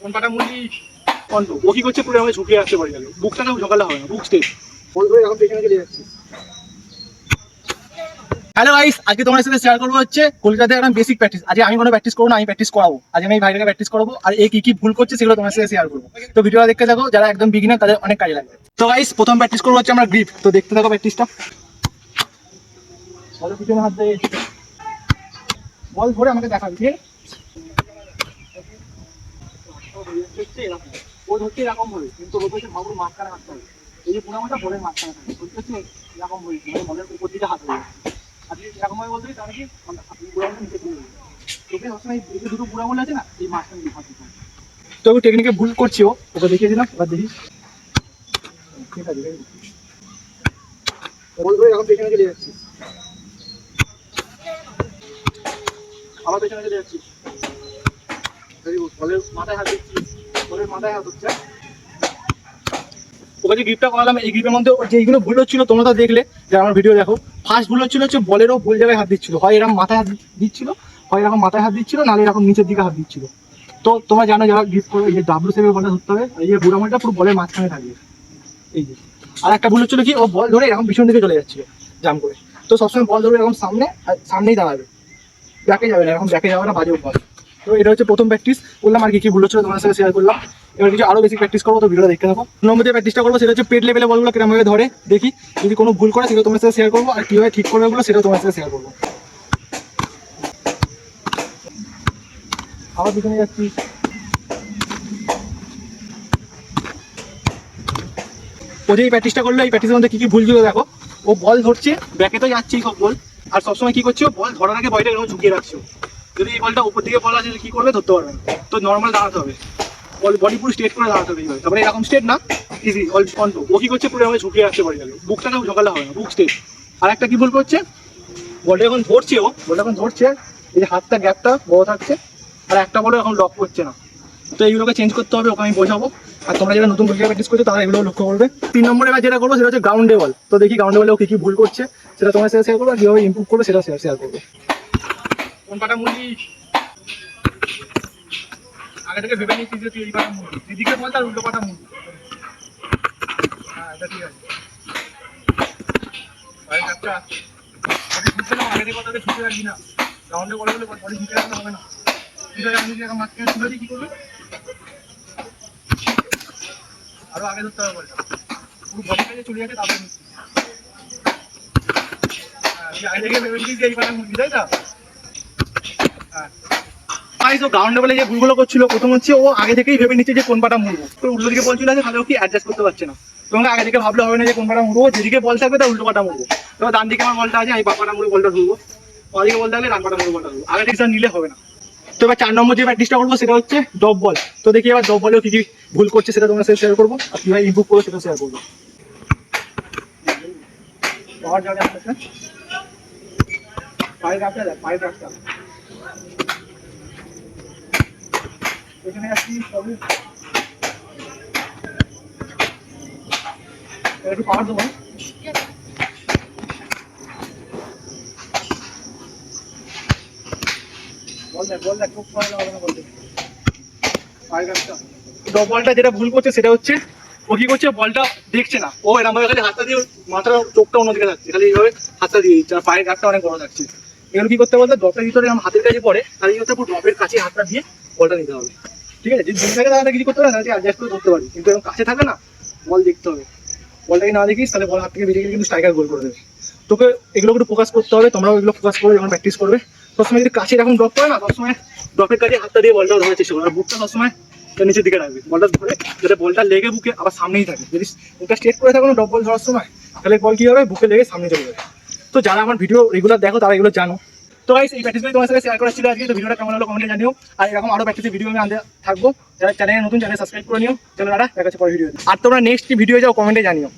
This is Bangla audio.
কোন পাটা মুরগি কন্ট ও কি করছে পুরো আমাকে ঝুঁকিয়ে আসতে পারে গেল বুকটাকেও ঝোকালে হবে না বুক স্টেপ বল ধরে এখন পেছনে চলে যাচ্ছে। হ্যালো গাইস, আজকে তোমার সাথে শেয়ার করবো হচ্ছে কলকাতায় একটা বেসিক প্র্যাকটিস। আজকে আমি কোনো প্র্যাকটিস করবো না, আমি প্র্যাকটিস করাবো। আজ আমি এই ভাইটাকে প্র্যাকটিস করবো আর এই কি কি ভুল করছে সেগুলো তোমার সাথে শেয়ার করবো। তো ভিডিওটা দেখতে থাকো, যারা একদম বিগিনার তাদের অনেক কাজে লাগবে। তো গাইস প্রথম প্র্যাকটিস করবো হচ্ছে আমরা গ্রিপ। তো দেখতে থাকো প্র্যাকটিসটা। বল পিছনে হাত দিয়ে বল ধরে আমাকে দেখাবি, ঠিক আছে? ও ধরছে এরকম হবে, কিন্তু ওর হচ্ছে ভাবুর মাঝখানে হাঁটতে হবে। এই যে পুরো আমারটা বলের মাঝখানে থাকে, হচ্ছে এরকম হয়েছে, মানে বলের উপর দিকে হাত হয়ে যাচ্ছে। আর যদি এরকম হয় বলতে তাহলে কি পুরো নিচে তুলে দেবে। তোকে সবসময় এই যে দুটো বুড়া বলে আছে না, এই মাঝখানে দিয়ে হাত দিতে হবে। তো আমি টেকনিকে ভুল করছি, ওকে দেখিয়ে দিলাম, এবার দেখি। ঠিক আছে, বল ধরে এখন পেছনে চলে যাচ্ছি, আবার পেছনে চলে যাচ্ছি। বলের মাথায় হাত দিচ্ছি, বলের মাথায় হাত হচ্ছে। ওকে যে গ্রিপটা করালাম, এই গ্রিপের মধ্যে যেইগুলো ভুল হচ্ছিল তোমরা তো দেখলে, যারা আমার ভিডিও দেখো, ফার্স্ট ভুল হচ্ছিল হচ্ছে বলেরও ভুল জায়গায় হাত দিচ্ছিল। হয় এরকম মাথায় হাত দিচ্ছিল, হয় এরকম মাথায় হাত দিচ্ছিল, নাহলে এরকম নিচের দিকে হাত দিচ্ছিল। তো তোমরা জানো যারা গ্রিপ করো, এই যে ডাব্লু সেভের বলটা ধরতে হবে, এই যে বুড়া মালটা পুরো বলের মাঝখানে থাকবে। এই যে আর একটা ভুল হচ্ছিল কি, ও বল ধরে এরকম পিছন দিকে চলে যাচ্ছিল জাম করে। তো সবসময় বল ধরে এরকম সামনেই দাঁড়াবে, ব্যাকে যাবে না, এরকম ব্যাকে যাওয়াটা বাজে অভ্যাস। তো এটা হচ্ছে প্রথম প্র্যাকটিস করলাম, আর কি কি ভুল হচ্ছিল তোমার সাথে শেয়ার করলাম। এবার কিছু আরো বেশি প্র্যাকটিস করবো, তো ভিডিওটা দেখতে থাকো। নম্বর যে প্র্যাকটিসটা করবো সেটা হচ্ছে পেট লেভেলে বলগুলো কিরকম ভাবে ধরে দেখি, যদি কোনো ভুল করে সেটা তোমার সাথে শেয়ার করবো, আর কিভাবে ঠিক করবে বলো সেটা তোমার সাথে শেয়ার করবো। আবার পিছনে যাচ্ছি, ও যে এই প্র্যাকটিসটা করলো, এই প্র্যাকটিসের মধ্যে কি কি ভুল ছিল দেখো। ও বল ধরছে, ব্যাকে তো যাচ্ছেই সব বল, আর সবসময় কি করছে, বল ধরার আগে বলটা এরকম ঝুঁকিয়ে রাখছো। যদি এই বলটা উপর দিকে বল আছে কি করবে, ধরতে পারবে না। তো নর্মাল দাঁড়াতে হবে, বডি পুরো স্ট্রেট করে দাঁড়াতে হবে এইভাবে। তারপরে এরকম স্ট্রেট না, ইজি অল কন্ট ও কি করছে পুরো আমাকে ঝুঁকিয়ে রাখতে পারে গেল বুকটাকেও ঝোকালে হবে না, বুক স্ট্রেট। আর একটা কি ভুল করছে, বলটা এখন ধরছে, বলটা এখন ধরছে, এই যে হাতটা গ্যাপটা বড় থাকছে, আর একটা বলে এখন লক করছে না। তো এইগুলোকে চেঞ্জ করতে হবে, ওকে আমি বোঝাবো। আর তোমরা যারা নতুন ক্রিকেট প্র্যাকটিস করছো তারা এগুলো লক্ষ্য করবে। 3 নম্বরে এবার যেটা করবো সেটা হচ্ছে গ্রাউন্ডে বল। তো দেখি গ্রাউন্ডে বলে ও কি কি ভুল করছে সেটা তোমার সাথে শেয়ার করবো, আর কিভাবে ইমপ্রুভ করবে সেটা শেয়ার করবো। কোন পাটা মুরগি আগে থেকে ভেবে নিচ্ছি যে তুই এই পাটা মুরগি, এদিকে বল তার উল্টো পাটা মুরগি। হ্যাঁ এটা ঠিক আছে। আচ্ছা আগে থেকে কথা ছুটে রাখবি না, গ্রাউন্ডে বলে বলে বডি ঝুঁকে রাখতে হবে না। আমি যদি এখন মাঝখানে তুলে দিই কি করবে, আরো আগে ধরতে হবে বলটা, পুরো বডি কাজে চলে যাচ্ছে। তারপরে আগে থেকে ভেবে নিচ্ছি এই পাটা মুরগি, তাই না? হ্যাঁ গ্রাউন্ডে বলে যে ভুলগুলো করছিল, প্রথম হচ্ছে ও আগে থেকেই ভেবে নিচ্ছে যে কোন পাটা মুড়বো। তো উল্টো দিকে বল চলে আছে, তাহলে ও কি অ্যাডজাস্ট করতে পারছে না। তোমাকে আগে থেকে ভাবলে হবে না যে কোন পাটা মুড়বো, যেদিকে বল থাকবে তার উল্টো পাটা মুড়বো। এবার ডান দিকে আমার বলটা আছে, আমি বাপাটা মুড়ে বলটা ঢুকবো, ওদিকে বল থাকলে ডান পাটা মুড়ে বলটা ঢুকবো। আগে থেকে নিলে হবে না। তো এবার 4 নম্বর যে প্র্যাকটিসটা করবো সেটা হচ্ছে ড্রপ বল। তো দেখি এবার ড্রপ বলেও কি কি ভুল করছে সেটা তোমার সাথে শেয়ার করবো, আর কিভাবে ইমপ্রুভ করবো সেটা শেয়ার করবো। পায়ের রাখতে দেখ, পায়ের রাখতে এখানে আসছি সবই একটু পাওয়ার দেবো। বলটা যেটা ভুল করছে সেটা হচ্ছে ও কি করছে, বলটা দেখছে না, ও এরকম ভাবে খালি হাতটা দিয়ে মাথার চোখটা অন্যদিকে থাকছে, খালি এইভাবে হাতটা দিয়ে দিচ্ছে, আর পায়ের গাছটা অনেক বড় থাকছে। এগুলো কি করতে বলতে, ড্রপের ভিতরে আমার হাতের কাছে পড়ে, তাহলে কি হচ্ছে পুরো ড্রপের কাছে হাতটা দিয়ে বলটা নিতে হবে। ঠিক আছে, যদি দূরে থাকে তাহলে কিছু করতে পারে না, অ্যাডজাস্ট করে ধরতে পারি, কিন্তু এরকম কাছে থাকে না, বল দেখতে হবে। বলটাকে না দেখিস তাহলে বল হাত থেকে বেরিয়ে গেলে কিন্তু স্ট্রাইকার গোল করে দেবে। তোকে এগুলো একটু ফোকাস করতে হবে, তোমরাও এগুলো ফোকাস করে যখন প্র্যাকটিস করবে। সবসময় যদি কাছে এরকম ড্রপ করে না, সবসময় ড্রপের কাছে হাতটা দিয়ে বলটা ধরার চেষ্টা করবে, আর বুকটা সবসময় নিচের দিকে রাখবে, বলটা ধরে যাতে বলটা লেগে বুকে আবার সামনেই থাকে। যদি বুকটা স্ট্রেট করে থাকো না ড্রপ বল ধরার সময়, তাহলে বল কি হবে, বুকে লেগে সামনে চলে যাবে। তো যারা আমার ভিডিও রেগুলার দেখো তারা এগুলো জানো। তো গাইস এই প্র্যাকটিসগুলো তোমার সাথে শেয়ার করা ছিল আজকে। তো ভিডিওটা কেমন হলো কমেন্টে জানিও, আর এরকম আরো প্র্যাকটিসের ভিডিও আমি আনতে থাকবো। যারা চ্যানেলে নতুন, চ্যানেল সাবস্ক্রাইব করে নিও। চলো দাদা দেখা হচ্ছে পরের ভিডিও। আর তোমরা নেক্সট কি ভিডিও যাও কমেন্টে জানিও।